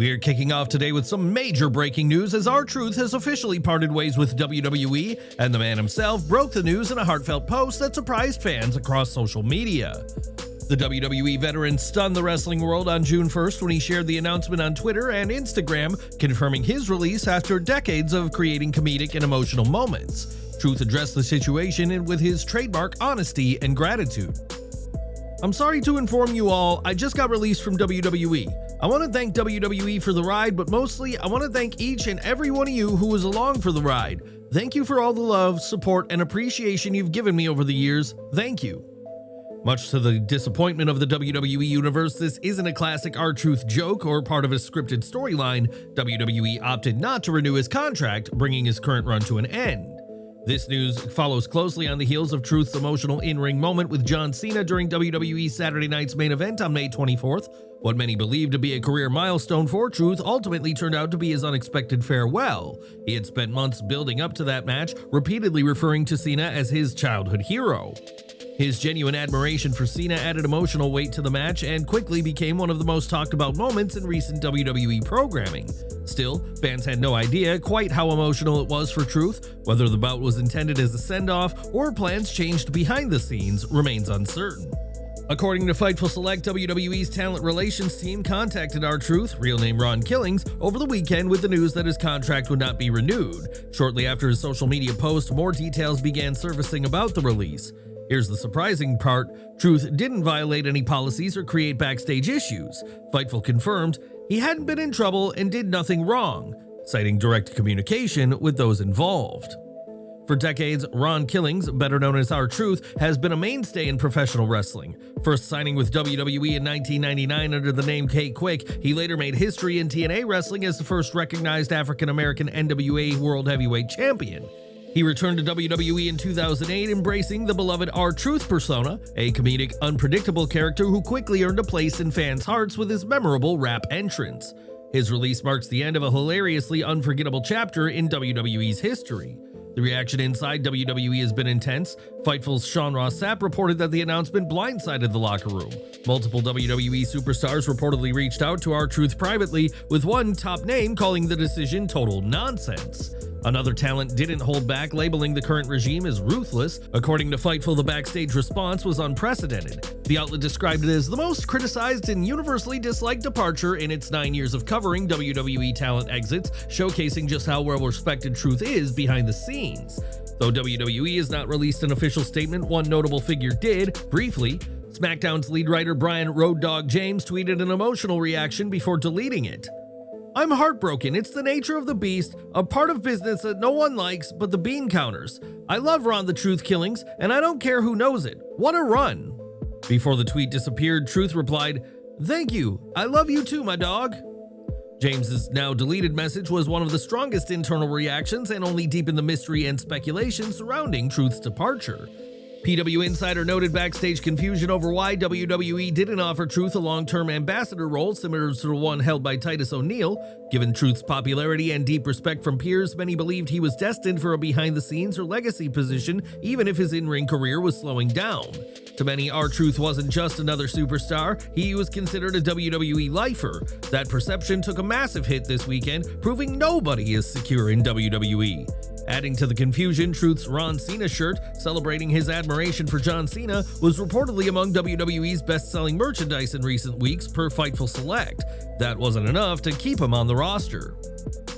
We're kicking off today with some major breaking news as R-Truth has officially parted ways with WWE, and the man himself broke the news in a heartfelt post that surprised fans across social media. The WWE veteran stunned the wrestling world on June 1st when he shared the announcement on Twitter and Instagram, confirming his release after decades of creating comedic and emotional moments. Truth addressed the situation with his trademark honesty and gratitude. "I'm sorry to inform you all, I just got released from WWE. I want to thank WWE for the ride, but mostly I want to thank each and every one of you who was along for the ride. Thank you for all the love, support, and appreciation you've given me over the years. Thank you." Much to the disappointment of the WWE universe, this isn't a classic R-Truth joke or part of a scripted storyline. WWE opted not to renew his contract, bringing his current run to an end. This news follows closely on the heels of Truth's emotional in-ring moment with John Cena during WWE's Saturday night's main event on May 24th. What many believed to be a career milestone for Truth ultimately turned out to be his unexpected farewell. He had spent months building up to that match, repeatedly referring to Cena as his childhood hero. His genuine admiration for Cena added emotional weight to the match and quickly became one of the most talked about moments in recent WWE programming. Still, fans had no idea quite how emotional it was for Truth. Whether the bout was intended as a send-off or plans changed behind the scenes remains uncertain. According to Fightful Select, WWE's talent relations team contacted R-Truth, real name Ron Killings, over the weekend with the news that his contract would not be renewed. Shortly after his social media post, more details began surfacing about the release. Here's the surprising part: Truth didn't violate any policies or create backstage issues. Fightful confirmed he hadn't been in trouble and did nothing wrong, citing direct communication with those involved. For decades, Ron Killings, better known as R-Truth, has been a mainstay in professional wrestling. First signing with WWE in 1999 under the name K-Quick, he later made history in TNA wrestling as the first recognized African-American NWA World Heavyweight Champion. He returned to WWE in 2008, embracing the beloved R-Truth persona, a comedic, unpredictable character who quickly earned a place in fans' hearts with his memorable rap entrance. His release marks the end of a hilariously unforgettable chapter in WWE's history. The reaction inside WWE has been intense. Fightful's Sean Ross Sapp reported that the announcement blindsided the locker room. Multiple WWE superstars reportedly reached out to R-Truth privately, with one top name calling the decision total nonsense. Another talent didn't hold back, labeling the current regime as ruthless. According to Fightful, the backstage response was unprecedented. The outlet described it as the most criticized and universally disliked departure in its 9 years of covering WWE talent exits, showcasing just how well-respected Truth is behind the scenes. Though WWE has not released an official statement, one notable figure did, briefly. SmackDown's lead writer Brian Road Dogg James tweeted an emotional reaction before deleting it. "I'm heartbroken. It's the nature of the beast, a part of business that no one likes but the bean counters. I love Ron the Truth Killings, and I don't care who knows it. What a run." Before the tweet disappeared, Truth replied, "Thank you. I love you too, my dog." James's now deleted message was one of the strongest internal reactions and only deepened the mystery and speculation surrounding Truth's departure. PW Insider noted backstage confusion over why WWE didn't offer Truth a long-term ambassador role similar to the one held by Titus O'Neil. Given Truth's popularity and deep respect from peers, many believed he was destined for a behind-the-scenes or legacy position, even if his in-ring career was slowing down. To many, R-Truth wasn't just another superstar, he was considered a WWE lifer. That perception took a massive hit this weekend, proving nobody is secure in WWE. Adding to the confusion, Truth's Ron Cena shirt, celebrating his admiration for John Cena, was reportedly among WWE's best-selling merchandise in recent weeks, per Fightful Select. That wasn't enough to keep him on the roster.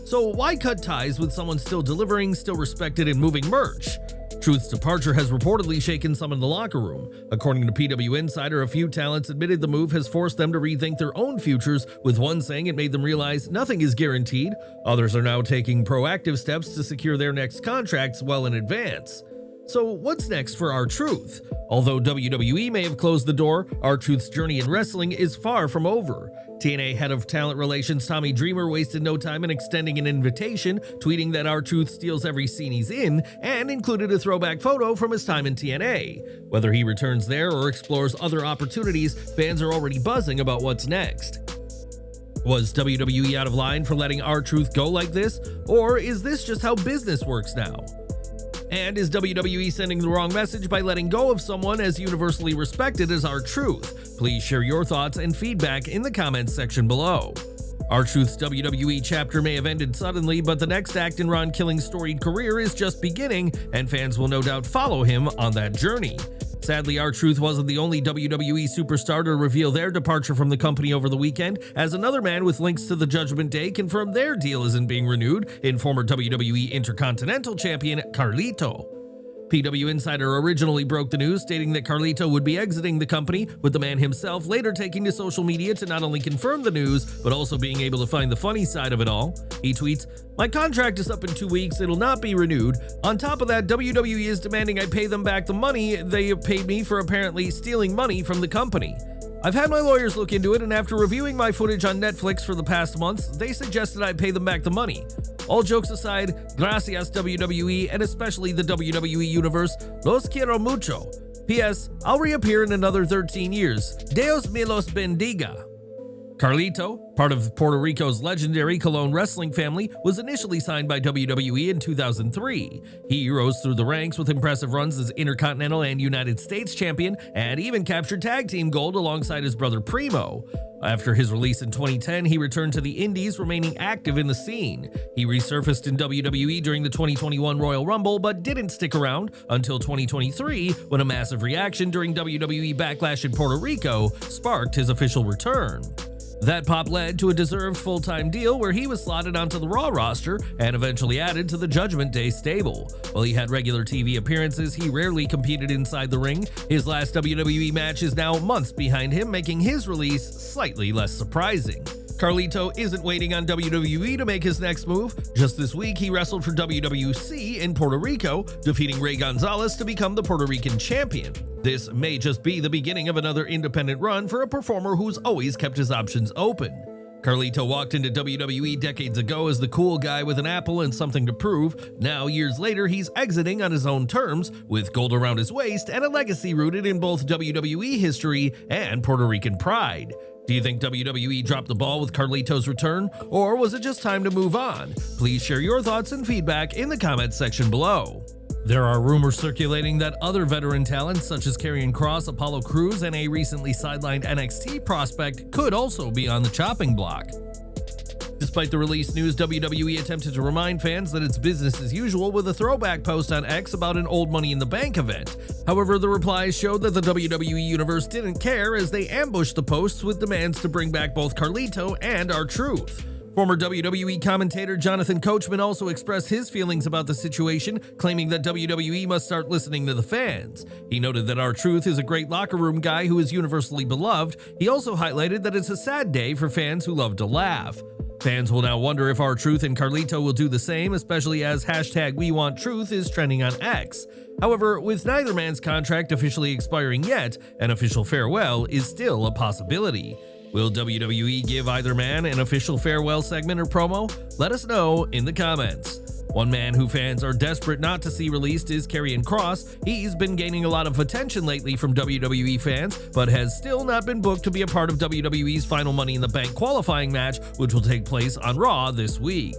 So why cut ties with someone still delivering, still respected, and moving merch? Truth's departure has reportedly shaken some in the locker room. According to PW Insider, a few talents admitted the move has forced them to rethink their own futures, with one saying it made them realize nothing is guaranteed. Others are now taking proactive steps to secure their next contracts well in advance. So what's next for R-Truth? Although WWE may have closed the door, R-Truth's journey in wrestling is far from over. TNA head of talent relations Tommy Dreamer wasted no time in extending an invitation, tweeting that R-Truth steals every scene he's in, and included a throwback photo from his time in TNA. Whether he returns there or explores other opportunities, fans are already buzzing about what's next. Was WWE out of line for letting R-Truth go like this, or is this just how business works now? And is WWE sending the wrong message by letting go of someone as universally respected as R-Truth? Please share your thoughts and feedback in the comments section below. R-Truth's WWE chapter may have ended suddenly, but the next act in Ron Killing's storied career is just beginning, and fans will no doubt follow him on that journey. Sadly, R-Truth wasn't the only WWE superstar to reveal their departure from the company over the weekend, as another man with links to the Judgment Day confirmed their deal isn't being renewed in former WWE Intercontinental Champion Carlito. PW Insider originally broke the news, stating that Carlito would be exiting the company, with the man himself later taking to social media to not only confirm the news, but also being able to find the funny side of it all. He tweets, "My contract is up in 2 weeks, it'll not be renewed. On top of that, WWE is demanding I pay them back the money they paid me for apparently stealing money from the company. I've had my lawyers look into it, and after reviewing my footage on Netflix for the past months, they suggested I pay them back the money. All jokes aside, gracias WWE, and especially the WWE Universe, los quiero mucho. P.S. I'll reappear in another 13 years. Dios me los bendiga." Carlito, part of Puerto Rico's legendary Colón wrestling family, was initially signed by WWE in 2003. He rose through the ranks with impressive runs as Intercontinental and United States champion, and even captured tag team gold alongside his brother Primo. After his release in 2010, he returned to the Indies, remaining active in the scene. He resurfaced in WWE during the 2021 Royal Rumble, but didn't stick around until 2023, when a massive reaction during WWE Backlash in Puerto Rico sparked his official return. That pop led to a deserved full-time deal where he was slotted onto the Raw roster and eventually added to the Judgment Day stable. While he had regular TV appearances, he rarely competed inside the ring. His last WWE match is now months behind him, making his release slightly less surprising. Carlito isn't waiting on WWE to make his next move. Just this week, he wrestled for WWC in Puerto Rico, defeating Ray Gonzalez to become the Puerto Rican champion. This may just be the beginning of another independent run for a performer who's always kept his options open. Carlito walked into WWE decades ago as the cool guy with an apple and something to prove. Now, years later, he's exiting on his own terms, with gold around his waist and a legacy rooted in both WWE history and Puerto Rican pride. Do you think WWE dropped the ball with Carlito's return, or was it just time to move on? Please share your thoughts and feedback in the comments section below. There are rumors circulating that other veteran talents such as Karrion, Kross, Apollo Crews, and a recently sidelined NXT prospect could also be on the chopping block. Despite the release news, WWE attempted to remind fans that it's business as usual with a throwback post on X about an old Money in the Bank event. However, the replies showed that the WWE Universe didn't care, as they ambushed the posts with demands to bring back both Carlito and R-Truth. Former WWE commentator Jonathan Coachman also expressed his feelings about the situation, claiming that WWE must start listening to the fans. He noted that R-Truth is a great locker room guy who is universally beloved. He also highlighted that it's a sad day for fans who love to laugh. Fans will now wonder if R-Truth and Carlito will do the same, especially as #WeWantTruth is trending on X. However, with neither man's contract officially expiring yet, an official farewell is still a possibility. Will WWE give either man an official farewell segment or promo? Let us know in the comments. One man who fans are desperate not to see released is Karrion Kross. He's been gaining a lot of attention lately from WWE fans, but has still not been booked to be a part of WWE's final Money in the Bank qualifying match, which will take place on Raw this week.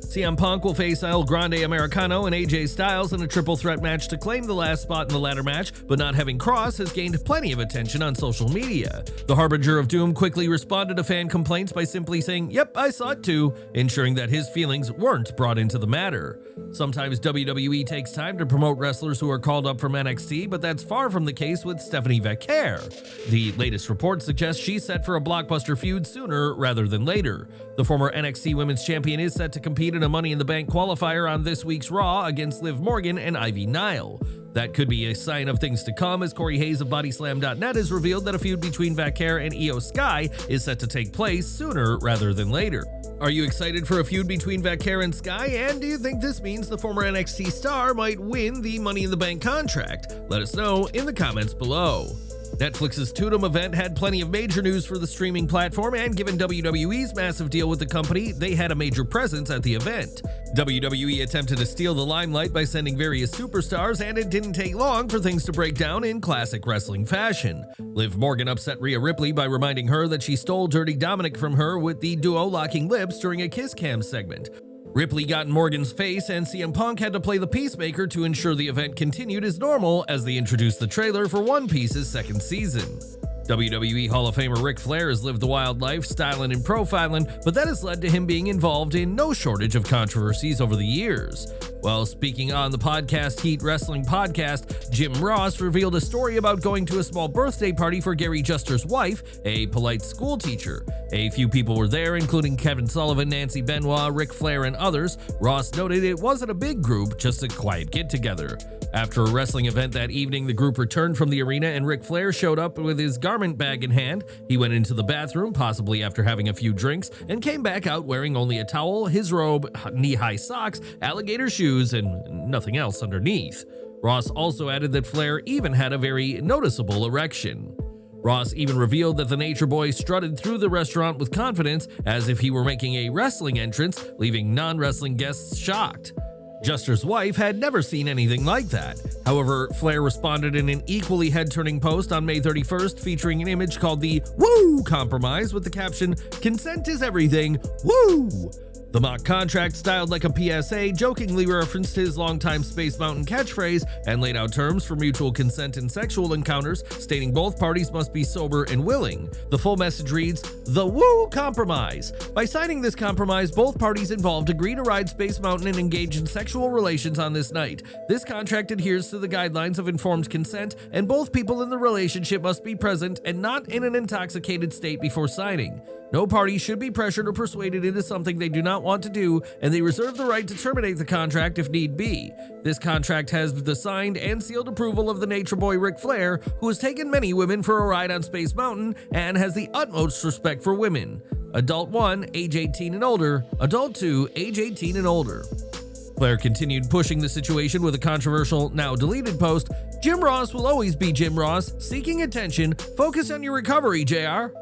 CM Punk will face El Grande Americano and AJ Styles in a triple threat match to claim the last spot in the ladder match, but not having Kross has gained plenty of attention on social media. The Harbinger of Doom quickly responded to fan complaints by simply saying, "Yep, I saw it too," ensuring that his feelings weren't brought into the matter. Sometimes WWE takes time to promote wrestlers who are called up from NXT, but that's far from the case with Stephanie Vaquer. The latest report suggests she's set for a Blockbuster feud sooner rather than later. The former NXT Women's Champion is set to compete in a Money in the Bank qualifier on this week's Raw against Liv Morgan and Ivy Nile. That could be a sign of things to come, as Corey Hayes of Bodyslam.net has revealed that a feud between Vaquer and Io Sky is set to take place sooner rather than later. Are you excited for a feud between Vaquer and Sky, and do you think this means the former NXT star might win the Money in the Bank contract? Let us know in the comments below. Netflix's Tudum event had plenty of major news for the streaming platform, and given WWE's massive deal with the company, they had a major presence at the event. WWE attempted to steal the limelight by sending various superstars, and it didn't take long for things to break down in classic wrestling fashion. Liv Morgan upset Rhea Ripley by reminding her that she stole Dirty Dominik from her, with the duo locking lips during a kiss cam segment. Ripley got in Morgan's face, and CM Punk had to play the peacemaker to ensure the event continued as normal as they introduced the trailer for One Piece's second season. WWE Hall of Famer Ric Flair has lived the wild life, styling and profiling, but that has led to him being involved in no shortage of controversies over the years. While speaking on the podcast Heat Wrestling Podcast, Jim Ross revealed a story about going to a small birthday party for Gary Juster's wife, a polite school teacher. A few people were there, including Kevin Sullivan, Nancy Benoit, Ric Flair, and others. Ross noted it wasn't a big group, just a quiet get-together. After a wrestling event that evening, the group returned from the arena and Ric Flair showed up with his garment bag in hand. He went into the bathroom, possibly after having a few drinks, and came back out wearing only a towel, his robe, knee-high socks, alligator shoes, and nothing else underneath. Ross also added that Flair even had a very noticeable erection. Ross even revealed that the Nature Boy strutted through the restaurant with confidence as if he were making a wrestling entrance, leaving non-wrestling guests shocked. Juster's wife had never seen anything like that. However, Flair responded in an equally head-turning post on May 31st featuring an image called the Woo Compromise with the caption, "Consent is everything, woo!" The mock contract, styled like a PSA, jokingly referenced his longtime Space Mountain catchphrase and laid out terms for mutual consent in sexual encounters, stating both parties must be sober and willing. The full message reads, "The Woo Compromise. By signing this compromise, both parties involved agree to ride Space Mountain and engage in sexual relations on this night. This contract adheres to the guidelines of informed consent, and both people in the relationship must be present and not in an intoxicated state before signing. No party should be pressured or persuaded into something they do not want to do, and they reserve the right to terminate the contract if need be. This contract has the signed and sealed approval of the Nature Boy Ric Flair, who has taken many women for a ride on Space Mountain and has the utmost respect for women. Adult 1, age 18 and older. Adult 2, age 18 and older." Flair continued pushing the situation with a controversial, now deleted post. "Jim Ross will always be Jim Ross, seeking attention. Focus on your recovery, JR."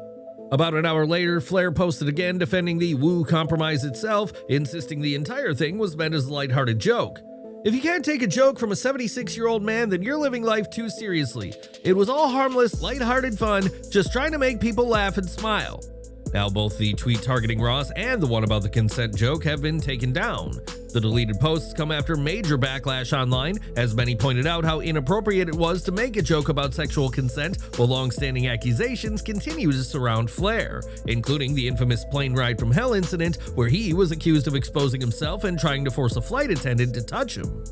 About an hour later, Flair posted again defending the Woo Compromise itself, insisting the entire thing was meant as a lighthearted joke. "If you can't take a joke from a 76-year-old man, then you're living life too seriously. It was all harmless, lighthearted fun, just trying to make people laugh and smile." Now, both the tweet targeting Ross and the one about the consent joke have been taken down. The deleted posts come after major backlash online, as many pointed out how inappropriate it was to make a joke about sexual consent, while long-standing accusations continue to surround Flair, including the infamous plane ride from hell incident, where he was accused of exposing himself and trying to force a flight attendant to touch him.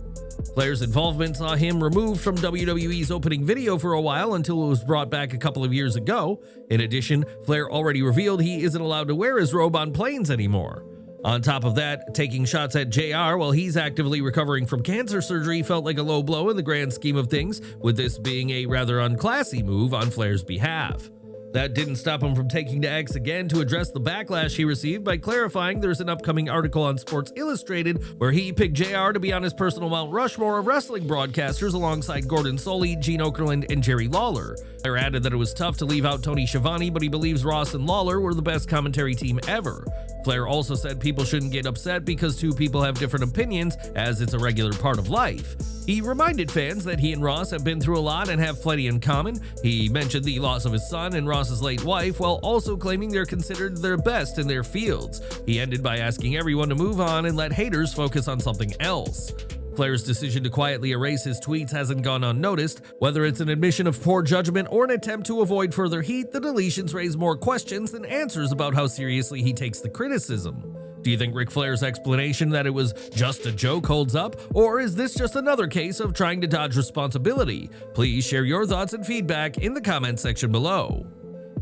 Flair's involvement saw him removed from WWE's opening video for a while until it was brought back a couple of years ago. In addition, Flair already revealed he isn't allowed to wear his robe on planes anymore. On top of that, taking shots at JR while he's actively recovering from cancer surgery felt like a low blow in the grand scheme of things, with this being a rather unclassy move on Flair's behalf. That didn't stop him from taking to X again to address the backlash he received by clarifying there's an upcoming article on Sports Illustrated where he picked JR to be on his personal Mount Rushmore of wrestling broadcasters alongside Gordon Soley, Gene Okerlund, and Jerry Lawler. Flair added that it was tough to leave out Tony Schiavone, but he believes Ross and Lawler were the best commentary team ever. Flair also said people shouldn't get upset because two people have different opinions, as it's a regular part of life. He reminded fans that he and Ross have been through a lot and have plenty in common. He mentioned the loss of his son and Ross's late wife, while also claiming they're considered their best in their fields. He ended by asking everyone to move on and let haters focus on something else. Flair's decision to quietly erase his tweets hasn't gone unnoticed. Whether it's an admission of poor judgment or an attempt to avoid further heat, the deletions raise more questions than answers about how seriously he takes the criticism. Do you think Ric Flair's explanation that it was just a joke holds up, or is this just another case of trying to dodge responsibility? Please share your thoughts and feedback in the comment section below.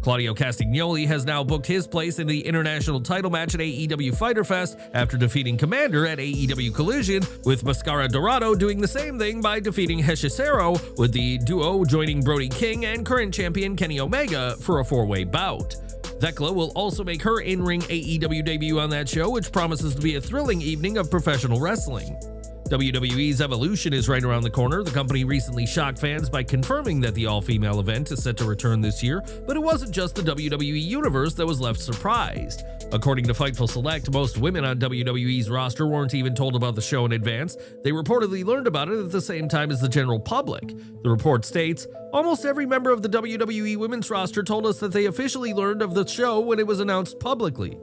Claudio Castagnoli has now booked his place in the international title match at AEW Fyter Fest after defeating Commander at AEW Collision, with Mascara Dorado doing the same thing by defeating Hechicero, with the duo joining Brody King and current champion Kenny Omega for a four-way bout. Thekla will also make her in-ring AEW debut on that show, which promises to be a thrilling evening of professional wrestling. WWE's Evolution is right around the corner. The company recently shocked fans by confirming that the all-female event is set to return this year, but it wasn't just the WWE Universe that was left surprised. According to Fightful Select, most women on WWE's roster weren't even told about the show in advance. They reportedly learned about it at the same time as the general public. The report states, "Almost every member of the WWE women's roster told us that they officially learned of the show when it was announced publicly."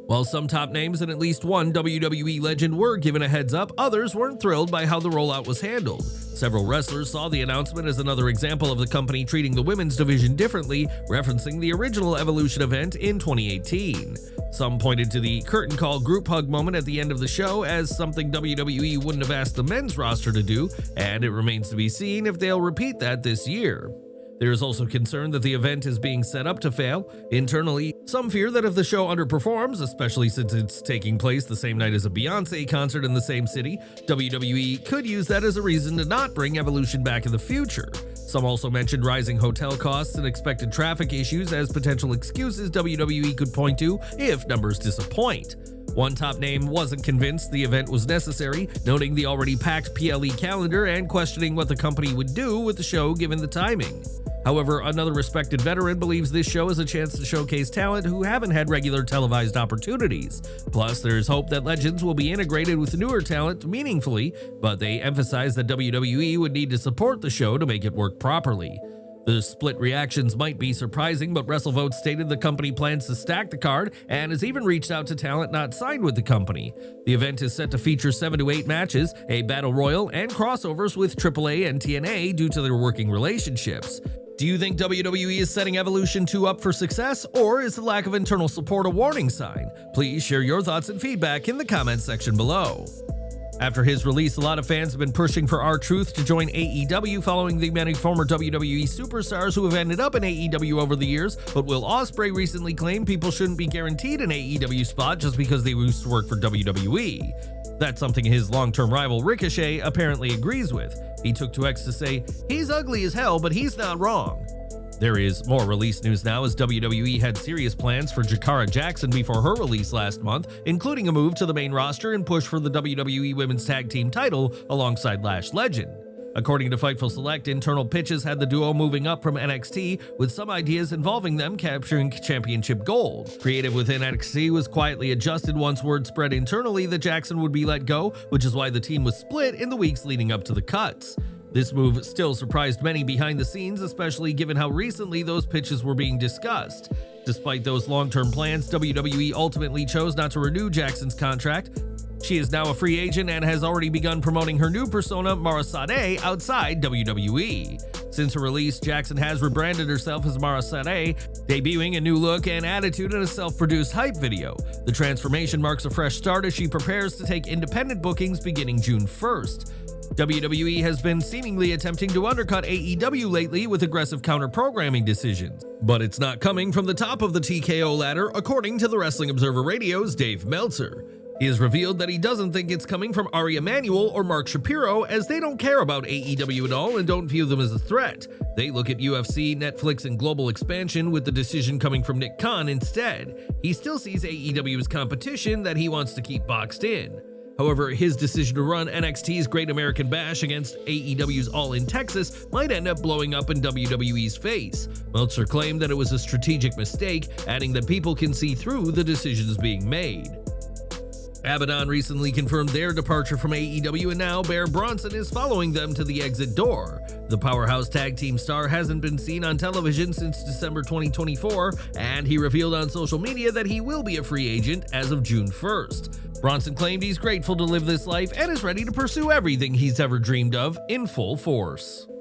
While some top names and at least one WWE legend were given a heads up, others weren't thrilled by how the rollout was handled. Several wrestlers saw the announcement as another example of the company treating the women's division differently, referencing the original Evolution event in 2018. Some pointed to the curtain call group hug moment at the end of the show as something WWE wouldn't have asked the men's roster to do, and it remains to be seen if they'll repeat that this year. There is also concern that the event is being set up to fail. Internally, some fear that if the show underperforms, especially since it's taking place the same night as a Beyoncé concert in the same city, WWE could use that as a reason to not bring Evolution back in the future. Some also mentioned rising hotel costs and expected traffic issues as potential excuses WWE could point to if numbers disappoint. One top name wasn't convinced the event was necessary, noting the already packed PLE calendar and questioning what the company would do with the show given the timing. However, another respected veteran believes this show is a chance to showcase talent who haven't had regular televised opportunities. Plus, there is hope that legends will be integrated with newer talent meaningfully, but they emphasize that WWE would need to support the show to make it work properly. The split reactions might be surprising, but WrestleVote stated the company plans to stack the card and has even reached out to talent not signed with the company. The event is set to feature 7 to 8 matches, a battle royal, and crossovers with AAA and TNA due to their working relationships. Do you think WWE is setting Evolution 2 up for success, or is the lack of internal support a warning sign? Please share your thoughts and feedback in the comments section below. After his release, a lot of fans have been pushing for R-Truth to join AEW following the many former WWE superstars who have ended up in AEW over the years, but Will Ospreay recently claimed people shouldn't be guaranteed an AEW spot just because they used to work for WWE. That's something his long-term rival Ricochet apparently agrees with. He took to X to say, "He's ugly as hell, but he's not wrong." There is more release news now as WWE had serious plans for Jakara Jackson before her release last month, including a move to the main roster and push for the WWE Women's Tag Team title alongside Lash Legend. According to Fightful Select, internal pitches had the duo moving up from NXT, with some ideas involving them capturing championship gold. Creative within NXT was quietly adjusted once word spread internally that Jackson would be let go, which is why the team was split in the weeks leading up to the cuts. This move still surprised many behind the scenes, especially given how recently those pitches were being discussed. Despite those long-term plans, WWE ultimately chose not to renew Jackson's contract. She is now a free agent and has already begun promoting her new persona, Mara Sade, outside WWE. Since her release, Jackson has rebranded herself as Mara Sade, debuting a new look and attitude in a self-produced hype video. The transformation marks a fresh start as she prepares to take independent bookings beginning June 1st. WWE has been seemingly attempting to undercut AEW lately with aggressive counter-programming decisions, but it's not coming from the top of the TKO ladder, according to the Wrestling Observer Radio's Dave Meltzer. He has revealed that he doesn't think it's coming from Ari Emanuel or Mark Shapiro, as they don't care about AEW at all and don't view them as a threat. They look at UFC, Netflix, and global expansion, with the decision coming from Nick Khan instead. He still sees AEW as competition that he wants to keep boxed in. However, his decision to run NXT's Great American Bash against AEW's All In Texas might end up blowing up in WWE's face. Meltzer claimed that it was a strategic mistake, adding that people can see through the decisions being made. Abaddon recently confirmed their departure from AEW, and now Bear Bronson is following them to the exit door. The powerhouse tag team star hasn't been seen on television since December 2024, and he revealed on social media that he will be a free agent as of June 1st. Bronson claimed he's grateful to live this life and is ready to pursue everything he's ever dreamed of in full force.